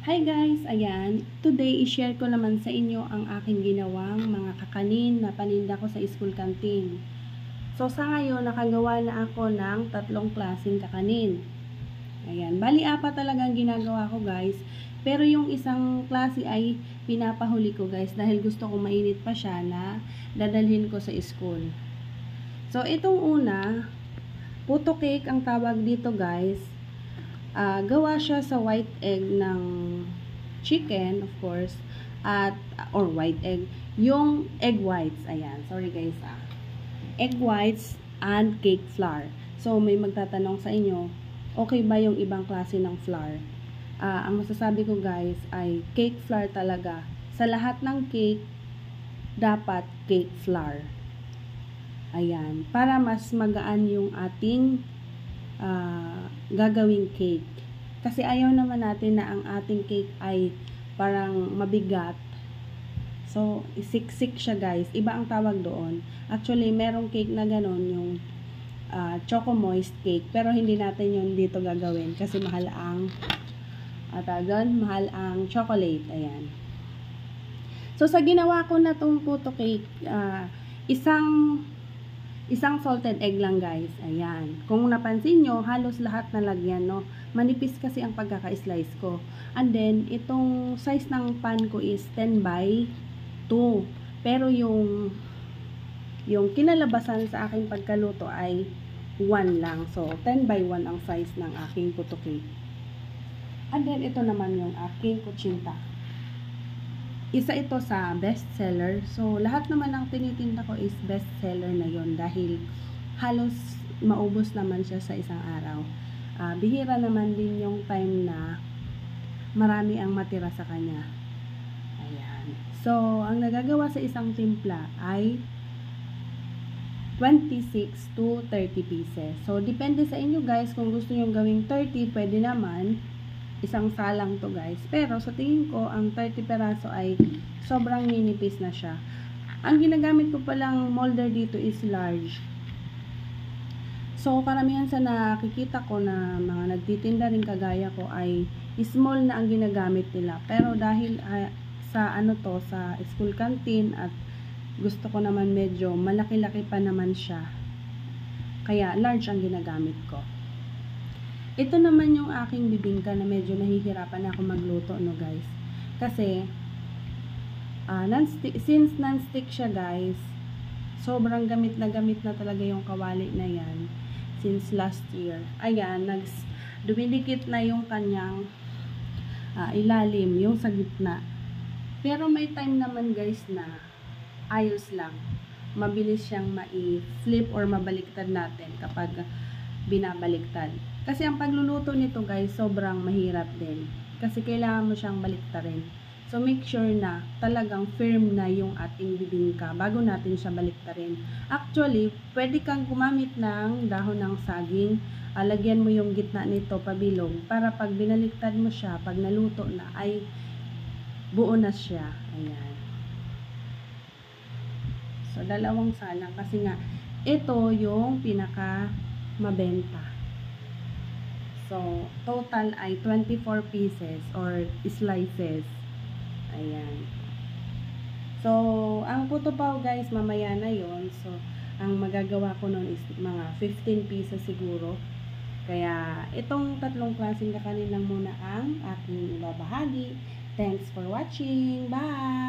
Hi guys! Ayan, today i-share ko naman sa inyo ang aking ginawang mga kakanin na paninda ko sa school canteen. So sa ngayon, nakagawa na ako ng 3 klaseng kakanin. Ayan, bali 4 talagang ginagawa ko guys. Pero yung isang klase ay pinapahuli ko guys dahil gusto ko mainit pa siya na dadalhin ko sa school. So itong una, puto cake ang tawag dito guys. Gawa siya sa white egg ng chicken, of course, or white egg, yung egg whites, ayan, sorry guys, egg whites and cake flour. So, may magtatanong sa inyo, okay ba yung ibang klase ng flour? Ang masasabi ko guys, ay cake flour talaga. Sa lahat ng cake, dapat cake flour. Ayan, para mas magaan yung ating gagawing cake. Kasi ayaw naman natin na ang ating cake ay parang mabigat. So, isiksik siya guys. Iba ang tawag doon. Actually, merong cake na ganon, yung choco moist cake. Pero hindi natin yun dito gagawin. Kasi mahal ang mahal ang chocolate. Ayan. So, sa ginawa ko na tong puto cake, isang salted egg lang guys. Ayan. Kung napansin nyo, halos lahat na lagyan, no? Manipis kasi ang pagkaka-slice ko. And then, itong size ng pan ko is 10 by 2. Pero yung kinalabasan sa aking pagkaluto ay 1 lang. So, 10 by 1 ang size ng aking puto cake. And then, ito naman yung aking kutsinta. Isa ito sa bestseller. So, lahat naman ng tinitinda ko is bestseller na yon dahil halos maubos naman siya sa isang araw. Bihira naman din yung time na marami ang matira sa kanya. Ayan. So, ang nagagawa sa isang timpla ay 26 to 30 pieces. So, depende sa inyo guys. Kung gusto nyo gawing 30, pwede naman. Isang salang to guys. Pero sa tingin ko, ang 30 peraso ay sobrang ninipis na siya. Ang ginagamit ko palang molder dito is large. So, karamihan sa nakikita ko na mga nagtitinda rin kagaya ko ay small na ang ginagamit nila. Pero dahil sa school canteen at gusto ko naman medyo malaki-laki pa naman siya. Kaya large ang ginagamit ko. Ito naman yung aking bibingka na medyo nahihirapan ako magluto, no guys. Kasi, since non-stick siya guys, sobrang gamit na talaga yung kawali na yan since last year. Ayan, dumidikit na yung kanyang ilalim, yung sa gitna. Pero may time naman guys na ayos lang. Mabilis siyang ma-flip or mabaliktad natin kapag binabaliktad. Kasi ang pagluluto nito guys, sobrang mahirap din. Kasi kailangan mo siyang baliktarin. So make sure na talagang firm na yung ating bibingka bago natin siya baliktarin. Actually, pwede kang gumamit ng dahon ng saging. Lagyan mo yung gitna nito pabilog para pag binaliktad mo siya, pag naluto na ay buo na siya. Ayan. So dalawang salang kasi nga ito yung pinaka mabenta. So, total ay 24 pieces or slices. Ayan. So, ang puto pao guys, mamaya na yon. So, ang magagawa ko nun is mga 15 pieces siguro. Kaya, itong 3 klaseng kakanin lang muna ang aking ibabahagi. Thanks for watching. Bye!